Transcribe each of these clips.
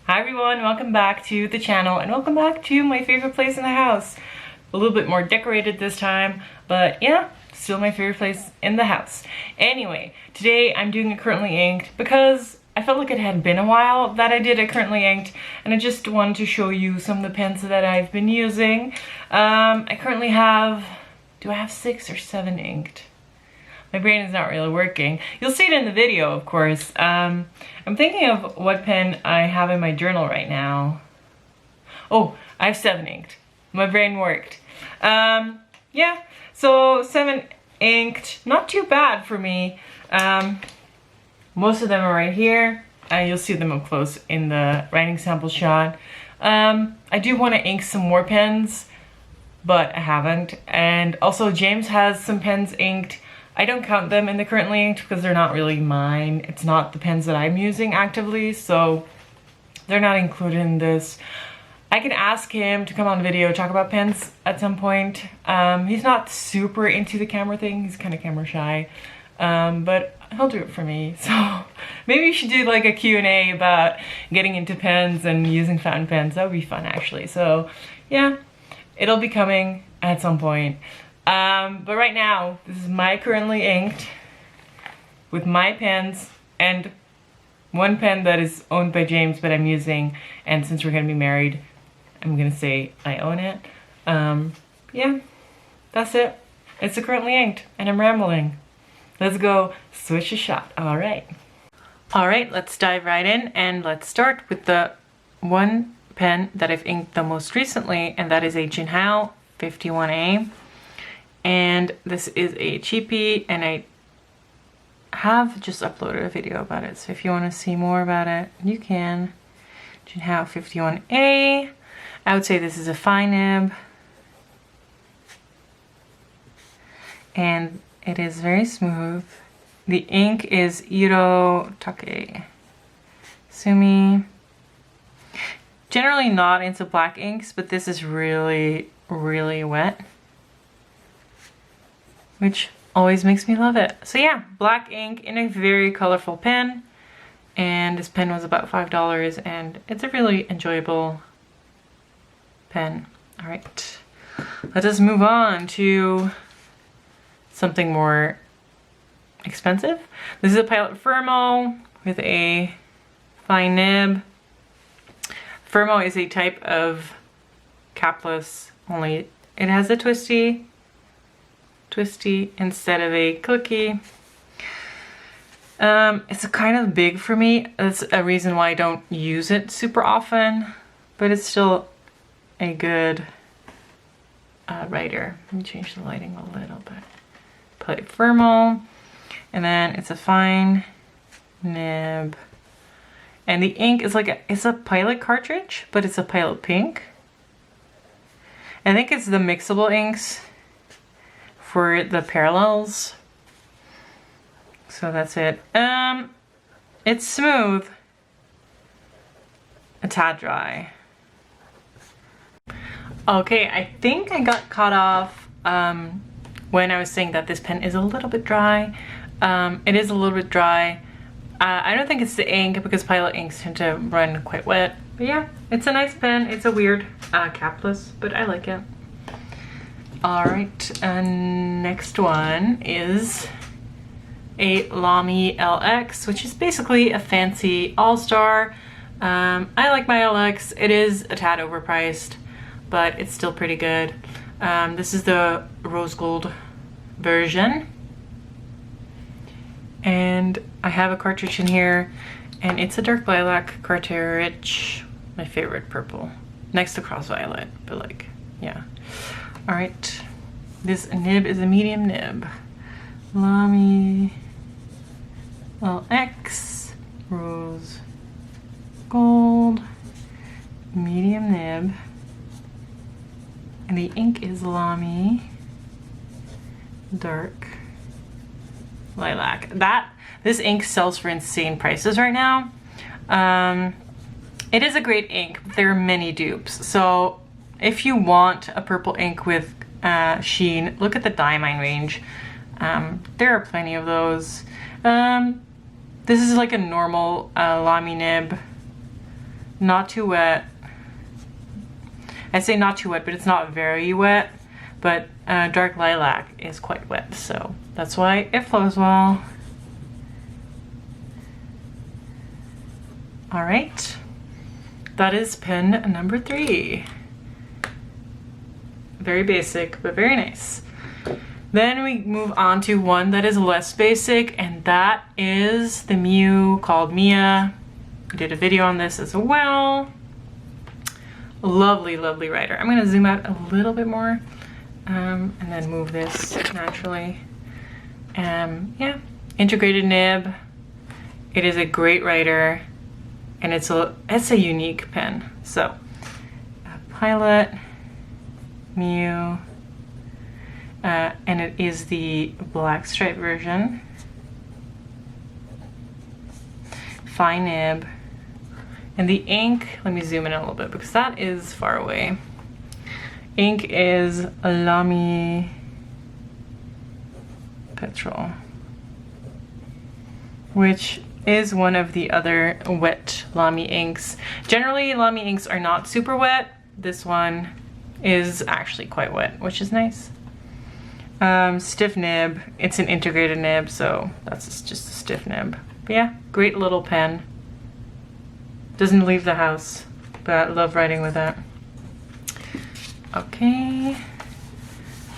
Hi everyone, welcome back to the channel and welcome back to my favorite place in the house. A little bit more decorated this time, but yeah, still my favorite place in the house. Anyway, today I'm doing a currently inked because I felt like it had been a while that I did a currently inked, and I just wanted to show you some of the pens that I've been using. I currently have, do I have 6 or 7 inked? My brain is not really working. You'll see it in the video, of course. I'm thinking of what pen I have in my journal right now. Oh, I have 7 inked. My brain worked. Yeah, so 7 inked. Not too bad for me. Most of them are right here. You'll see them up close in the writing sample shot. I do want to ink some more pens, but I haven't. And also James has some pens inked. I don't count them in the currently inked because they're not really mine. It's not the pens that I'm using actively, so they're not included in this. I can ask him to come on video, talk about pens at some point. He's not super into the camera thing. He's kind of camera shy, but he'll do it for me. So maybe you should do like a Q&A about getting into pens and using fountain pens. That would be fun actually. So yeah, it'll be coming at some point. But right now, this is my currently inked with my pens and one pen that is owned by James, but I'm using, and since we're gonna be married, I'm gonna say I own it. Yeah, that's it. It's a currently inked, and I'm rambling. Let's go switch a shot. All right. All right, let's dive right in, and let's start with the one pen that I've inked the most recently, and that is a Jinhao 51A. And this is a Cheapy, and I have just uploaded a video about it. So if you want to see more about it, you can. Jinhao 51A. I would say this is a fine nib. And it is very smooth. The ink is Iro Take Sumi. Generally not into black inks, but this is really, really wet, which always makes me love it. So yeah, black ink in a very colorful pen, and this pen was about $5, and it's a really enjoyable pen. All right, let us move on to something more expensive. This is a Pilot Firmo with a fine nib. Firmo is a type of capless, only it has a twisty instead of a clicky. It's a kind of big for me. That's a reason why I don't use it super often, but it's still a good writer. Let me change the lighting a little bit. Pilot Firmo, and then it's a fine nib, and the ink is like it's a Pilot cartridge, but it's a Pilot pink. I think it's the mixable inks for the parallels. So that's it. It's smooth, a tad dry. Okay, I think I got caught off when I was saying that this pen is a little bit dry. It is a little bit dry. I don't think it's the ink because Pilot inks tend to run quite wet. But yeah, it's a nice pen. It's a weird capless, but I like it. All right, and next one is a Lamy LX, which is basically a fancy all-star. I like my LX. It is a tad overpriced, but it's still pretty good. This is the rose gold version. And I have a cartridge in here, and it's a dark lilac cartridge, my favorite purple, next to cross violet, but like, yeah. All right, this nib is a medium nib. Lamy LX, rose gold, medium nib. And the ink is Lamy dark lilac. This ink sells for insane prices right now. It is a great ink, but there are many dupes. So if you want a purple ink with sheen, look at the Diamine range. There are plenty of those. This is like a normal Lamy nib. not too wet. I say not too wet, but it's not very wet. But dark lilac is quite wet, so that's why it flows well. All right, that is pen number 3. Very basic, but very nice. Then we move on to one that is less basic, and that is the Mew called Mia. I did a video on this as well. Lovely, lovely writer. I'm gonna zoom out a little bit more and then move this naturally. Yeah, integrated nib. It is a great writer, and it's a unique pen. So, Pilot, Mew, and it is the black stripe version. Fine nib. And the ink, let me zoom in a little bit because that is far away. Ink is a Lamy Petrol, which is one of the other wet Lamy inks. Generally, Lamy inks are not super wet. This one is actually quite wet, which is nice. Stiff nib. It's an integrated nib, so that's just a stiff nib. But yeah, great little pen. Doesn't leave the house, but I love writing with it. Okay,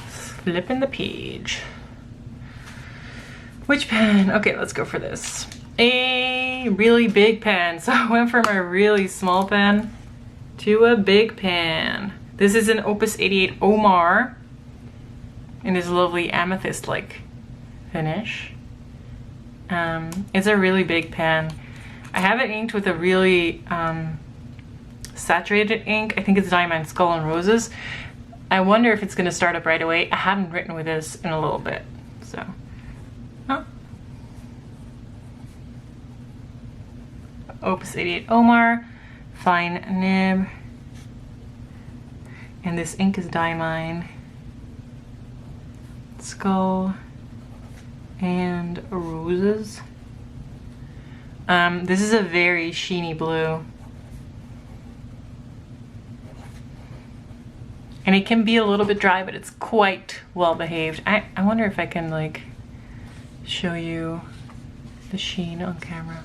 flipping the page. Which pen? Okay, let's go for this. A really big pen. So I went from a really small pen to a big pen. This is an Opus 88 Omar in this lovely amethyst-like finish. It's a really big pen. I have it inked with a really saturated ink. I think it's Diamond Skull and Roses. I wonder if it's going to start up right away. I haven't written with this in a little bit, so. Oh. Opus 88 Omar, fine nib, and this ink is Diamond Skull and Roses. This is a very sheeny blue. And it can be a little bit dry, but it's quite well behaved. I wonder if I can like show you the sheen on camera.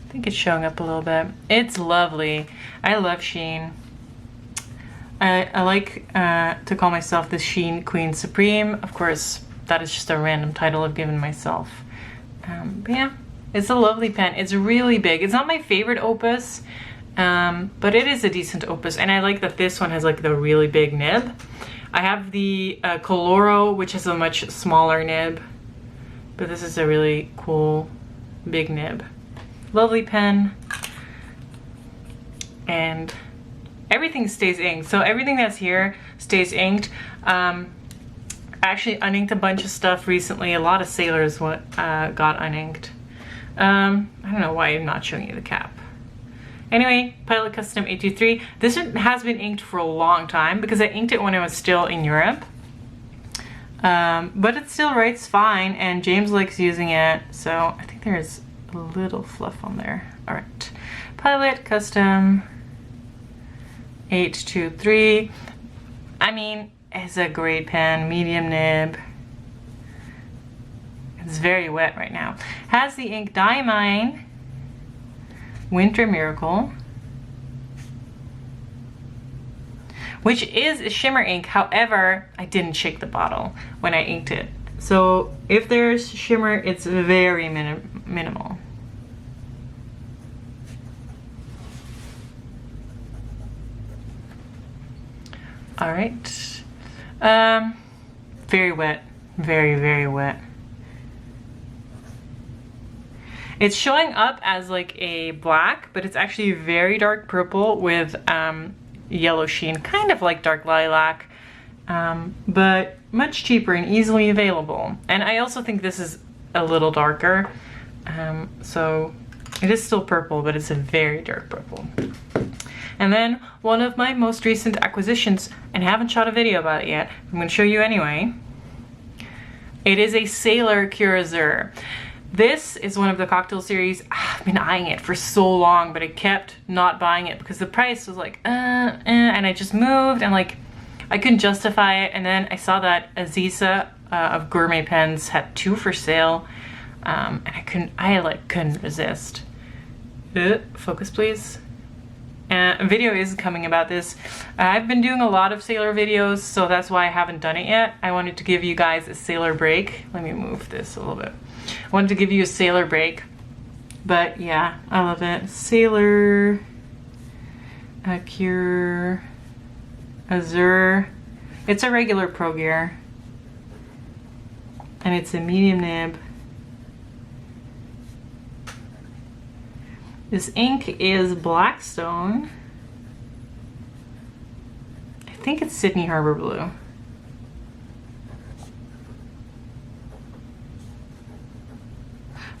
I think it's showing up a little bit. It's lovely. I love sheen. I like to call myself the Sheen Queen Supreme. Of course, that is just a random title I've given myself. But yeah. It's a lovely pen. It's really big. It's not my favorite opus, but it is a decent opus. And I like that this one has like the really big nib. I have the Coloro, which has a much smaller nib, but this is a really cool big nib. Lovely pen. And everything stays inked. So everything that's here stays inked. I actually uninked a bunch of stuff recently. A lot of sailors got uninked. I don't know why I'm not showing you the cap. Anyway, Pilot Custom 823. This one has been inked for a long time because I inked it when I was still in Europe. But it still writes fine, and James likes using it, so I think there's a little fluff on there. All right, Pilot Custom 823. I mean, it's a great pen, medium nib. It's very wet right now. Has the ink Diamine Winter Miracle, which is a shimmer ink. However, I didn't shake the bottle when I inked it. So if there's shimmer, it's very minimal. All right. Very wet. Very, very wet. It's showing up as like a black, but it's actually very dark purple with yellow sheen, kind of like dark lilac, but much cheaper and easily available. And I also think this is a little darker, so it is still purple, but it's a very dark purple. And then one of my most recent acquisitions, and I haven't shot a video about it yet, I'm going to show you anyway. It is a Sailor Curacao. This is one of the cocktail series. I've been eyeing it for so long, but I kept not buying it because the price was like, and I just moved and like, I couldn't justify it. And then I saw that Aziza of Gourmet Pens had 2 for sale. And I couldn't resist. Focus please. A video is coming about this. I've been doing a lot of Sailor videos, so that's why I haven't done it yet. I wanted to give you guys a Sailor break. Let me move this a little bit. I wanted to give you a Sailor break, but yeah, I love it. Sailor, Pure, Azure. It's a regular Pro Gear, and it's a medium nib. This ink is Blackstone. I think it's Sydney Harbor Blue.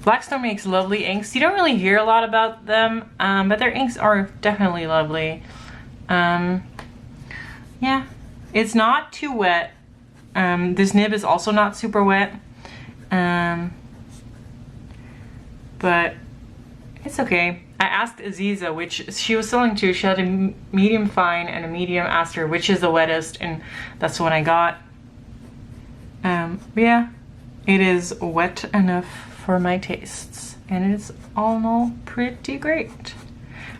Blackstone makes lovely inks. You don't really hear a lot about them, but their inks are definitely lovely. Yeah, it's not too wet. This nib is also not super wet, but it's okay. I asked Aziza, which she was selling too. She had a medium fine and a medium. Asked her which is the wettest, and that's the one I got. Yeah, it is wet enough for my tastes, and it's all in all pretty great.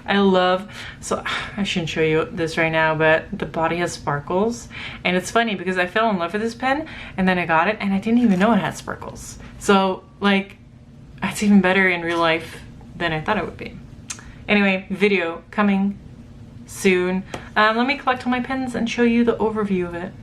I love, so I shouldn't show you this right now, but the body has sparkles, and it's funny because I fell in love with this pen, and then I got it, and I didn't even know it had sparkles. So like, it's even better in real life than I thought it would be. Anyway, video coming soon. Let me collect all my pens and show you the overview of it.